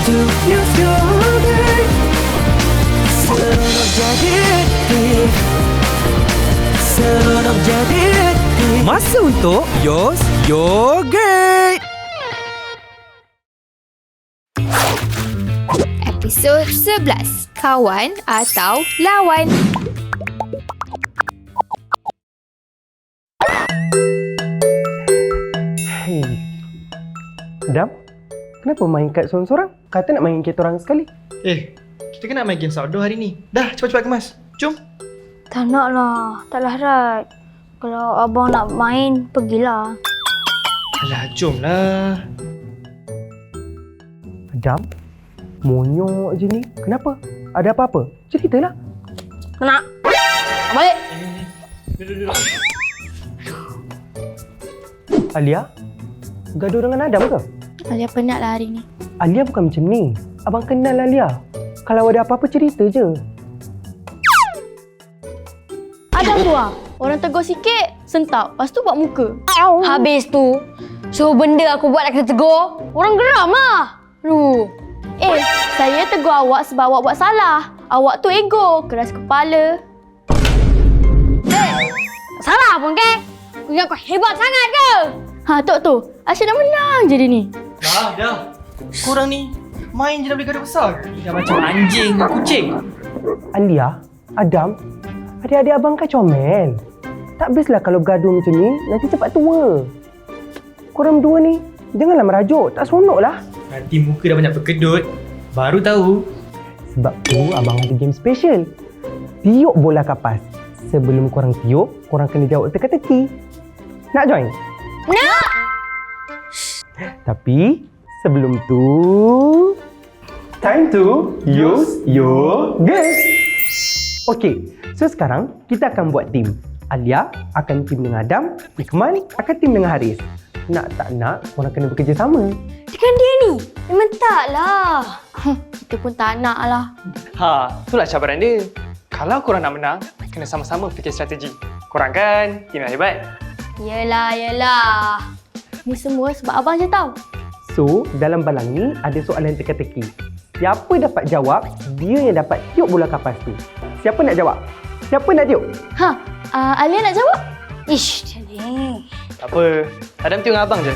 to use your gate. Seronok jadi aktif. Seronok jadi aktif. Masa untuk Yos Yogurt. Episod 11, Kawan atau Lawan. Adam, kenapa main kad sorang-sorang? Kata nak main kita orang sekali. Kita kan nak main game outdoor hari ni. Dah, cepat-cepat kemas. Jom. Tak nak lah, tak larat. Kalau abang nak main, pergilah. Alah, jomlah. Adam, monyok je ni. Kenapa? Ada apa-apa? Ceritalah. Tak nak. Balik. Duduk. Alia, gaduh dengan Adam ke? Alia penat lah hari ni. Alia bukan macam ni. Abang kenal Alia. Kalau ada apa-apa cerita je. Adam tu lah. Orang tegur sikit, sentak. Lepas tu buat muka. Habis tu, suruh benda aku buat nak kena tegur. Orang geram lah. Saya tegur awak sebab awak buat salah. Awak tu ego, keras kepala. Salah pun ke? Kau ingat kau hebat sangat ke? Tok tu, Asyik dah menang je dia ni. Dah. Korang ni main je dah boleh gaduh besar. Dah macam anjing dan kucing. Alia, Adam, adik-adik abang kan comel. Tak bestlah kalau bergaduh macam ni, nanti cepat tua. Korang berdua ni, janganlah merajuk. Tak seronok lah. Nanti muka dah banyak berkedut. Baru tahu. Sebab tu abang ada game special. Tiup bola kapas. Sebelum korang tiup, korang kena jawab teka-teki. Nak join? Nak! Tapi sebelum tu, time to use your guess. Okey, so sekarang kita akan buat tim. Alia akan tim dengan Adam, Iqman akan tim dengan Haris. Nak tak nak, korang kena bekerjasama. Dengan dia ni? Memang taklah. Kita pun tak nak lah. Itulah cabaran dia. Kalau korang nak menang, kena sama-sama fikir strategi. Korang kan tim yang hebat. Yelah. Ni semua sebab abang je tahu. So, dalam balang ni ada soalan teka-teki. Siapa dapat jawab, dia yang dapat tiup bola kapas tu. Siapa nak jawab? Siapa nak tiup? Alia nak jawab? Ish, dia ni. Tak apa, Adam tiup dengan abang je.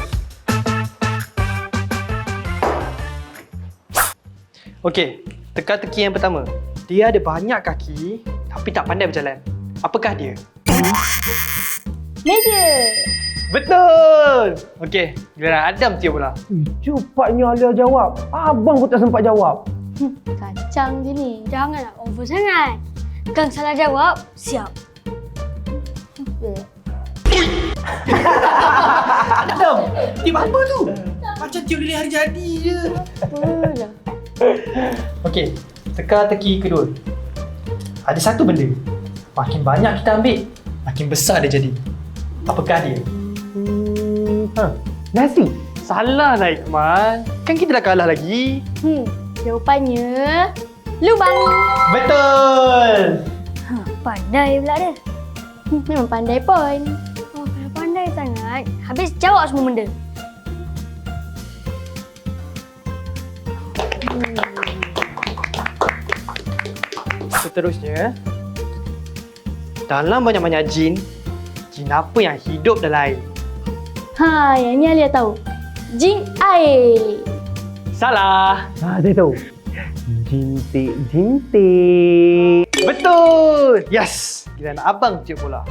Okey, teka-teki yang pertama. Dia ada banyak kaki tapi tak pandai berjalan. Apakah dia? Meja. Betul! Okey, giliran Adam tiup bola. Cepatnya Alia jawab. Abang pun tak sempat jawab. Kacang je ni. Janganlah over sangat. Kang salah jawab, siap. Adam, tim apa tu? Macam tiup lilin hari jadi je. Apalah. Okey, teka-teki kedua. Ada satu benda. Makin banyak kita ambil, makin besar dia jadi. Apakah dia? Nasi. Salah lah Iqman. Kan kita dah kalah lagi. Jawapannya lubang. Betul! Pandai pula dia. Memang pandai pun. Kalau pandai sangat, habis jawab semua benda. Seterusnya, dalam banyak-banyak jin apa yang hidup dalam air? Yang ni Alia tahu. Jin air. Salah. Saya tahu. Jintik. Betul. Yes. Giliran abang tiup bola.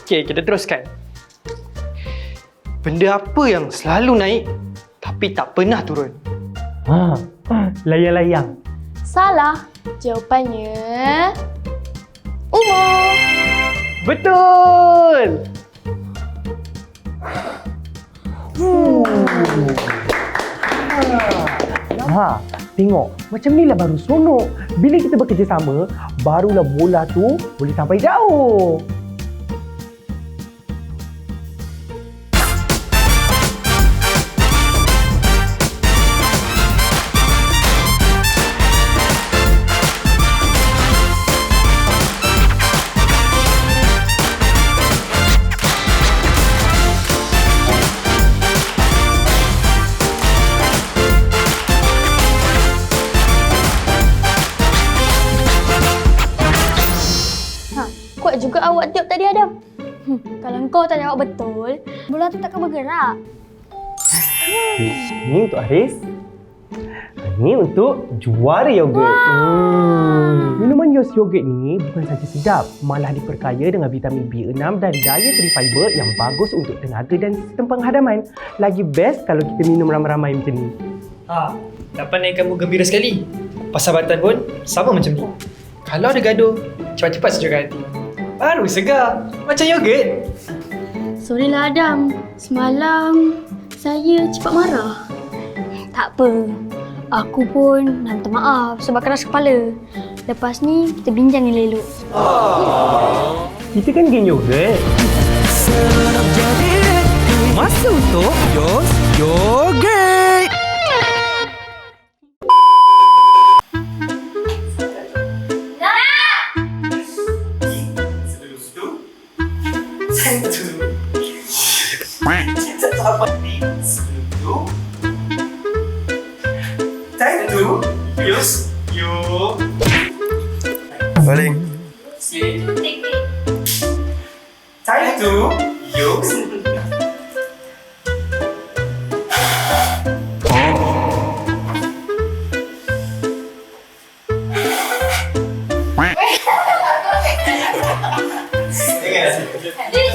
Okey, kita teruskan. Benda apa yang selalu naik tapi tak pernah turun? Layang-layang. Salah. Jawapannya umur. Betul. Tengok. Macam ni lah baru seronok. Bila kita bekerjasama, barulah bola tu boleh sampai jauh. Kuat juga awak tiup tadi Adam. Kalau kau tak jawab betul, bola tu takkan bergerak. Ni untuk Haris. Ni untuk juara yogurt. Minuman Yos Yogurt ni bukan saja sedap, malah diperkaya dengan vitamin B6 dan dietary fiber yang bagus untuk tenaga dan sistem penghadaman. Lagi best kalau kita minum ramai-ramai macam ni. Dapat naikkan mood gembira sekali. Persahabatan pun sama macam ni. Kalau ada gaduh, cepat-cepat sejuk hati. Baru segar, macam yogurt. Sorry lah Adam, semalam saya cepat marah. Tak apa, aku pun nak minta maaf sebab keras kepala. Lepas ni kita bincang elok-elok. Kita kan geng yogurt. Serang jadi aktif. Masa untuk Yos Yogurt. Time to use your... Balik. Time to use... Ingat.